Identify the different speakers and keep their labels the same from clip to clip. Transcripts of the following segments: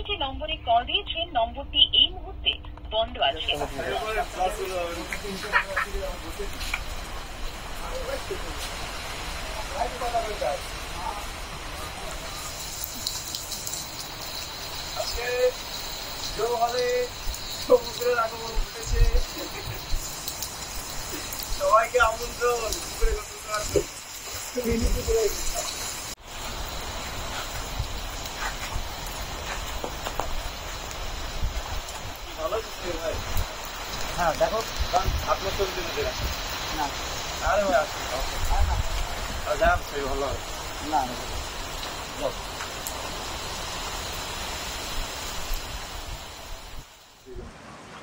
Speaker 1: যে নম্বরে কল দিয়েছেন নম্বরটি এই মুহূর্তে বন্ধ আছে।
Speaker 2: সমুদ্রের আগমন ঘটেছে, সবাইকে আমন্ত্রণ। হ্যাঁ দেখো, আপনার ছবি তুলে না, আরে ভাই আসুন, যান সেই ভালো না।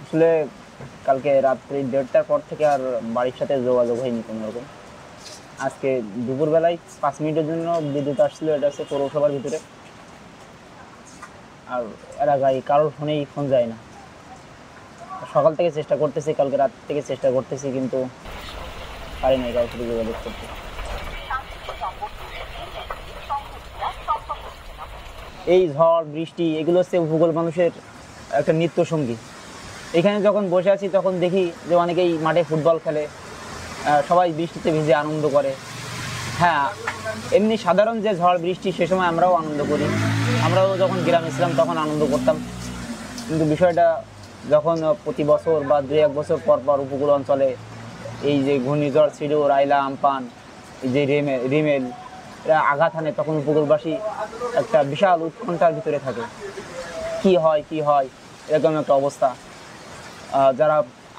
Speaker 3: আসলে কালকে রাত্রি 1:30টার পর থেকে আর বাড়ির সাথে যোগাযোগ হয়নি কোনো রকম। আজকে দুপুরবেলায় 5 মিনিটের জন্য বিদ্যুৎ আসছিল, এটা হচ্ছে পৌরসভার ভিতরে। আর এলাকায় কারোর ফোনেই ফোন যায় না। সকাল থেকে চেষ্টা করতেছি, কালকে রাত থেকে চেষ্টা করতেছি, কিন্তু পারি নাই কারোর সাথে যোগাযোগ করতে। এই ঝড় বৃষ্টি এগুলো হচ্ছে উপকূল মানুষের একটা নিত্য সঙ্গী। এখানে যখন বসে আছি তখন দেখি যে অনেকেই মাঠে ফুটবল খেলে, সবাই বৃষ্টিতে ভিজে আনন্দ করে। হ্যাঁ, এমনি সাধারণ যে ঝড় বৃষ্টি সে সময় আমরাও আনন্দ করি, আমরাও যখন গ্রামে ছিলাম তখন আনন্দ করতাম। কিন্তু বিষয়টা যখন প্রতি বছর বা 2-1 বছর পর পর উপকূল অঞ্চলে এই যে ঘূর্ণিঝড় সিডো, রাইলা, আমপান, এই যে রিমেল এরা আঘাত হানে, তখন উপকূলবাসী একটা বিশাল উৎকণ্ঠার ভিতরে থাকে। কি হয় এরকম একটা অবস্থা। যারা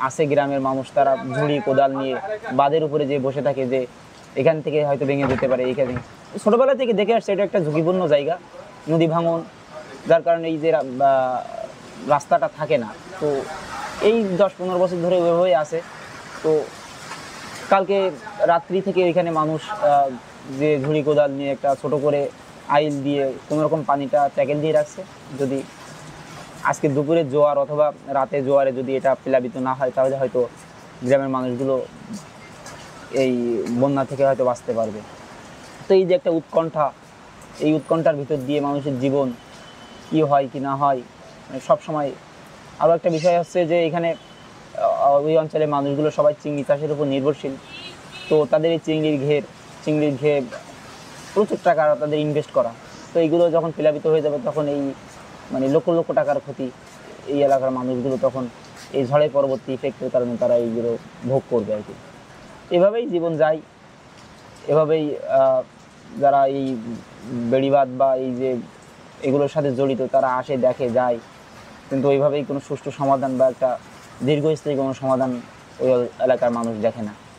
Speaker 3: আছে গ্রামের মানুষ তারা ঝুড়ি কোদাল নিয়ে বাঁধের উপরে যে বসে থাকে, যে এখান থেকে হয়তো ভেঙে যেতে পারে। এখানে ছোটোবেলা থেকে দেখে আসছে এটা একটা ঝুঁকিপূর্ণ জায়গা, নদী ভাঙন, যার কারণে এই যে রাস্তাটা থাকে না। তো এই 10-15 বছর ধরে ওইভাবেই আছে। তো কালকে রাত্রি থেকে এখানে মানুষ যে ঝুড়ি কোদাল নিয়ে একটা ছোট করে আইল দিয়ে কোনোরকম পানিটা ট্যাকেল দিয়ে রাখছে। যদি আজকে দুপুরে জোয়ার অথবা রাতে জোয়ারে যদি এটা প্লাবিত না হয় তাহলে হয়তো গ্রামের মানুষগুলো এই বন্যা থেকে হয়তো বাঁচতে পারবে। তো এই যে একটা উৎকণ্ঠা, এই উৎকণ্ঠার ভিতর দিয়ে মানুষের জীবন কি হয় কি না হয় সব সময়। আরও একটা বিষয় হচ্ছে যে এখানে ওই অঞ্চলের মানুষগুলো সবাই চিংড়ি চাষের উপর নির্ভরশীল। তো তাদের এই চিংড়ির ঘের প্রচুর টাকা তাদের ইনভেস্ট করা। তো এইগুলো যখন প্লাবিত হয়ে যাবে তখন এই লক্ষ লক্ষ টাকার ক্ষতি এই এলাকার মানুষগুলো তখন এই ঝড়ের পরবর্তী ইফেক্টের কারণে তারা এইগুলো ভোগ করবে আর কি। এভাবেই জীবন যায়, এভাবেই যারা এই বেড়িবাঁধ বা এই যে এগুলোর সাথে জড়িত তারা আসে, দেখে, যায়, কিন্তু ওইভাবেই কোনো সুষ্ঠু সমাধান বা একটা দীর্ঘস্থায়ী কোনো সমাধান ওই এলাকার মানুষ দেখে না।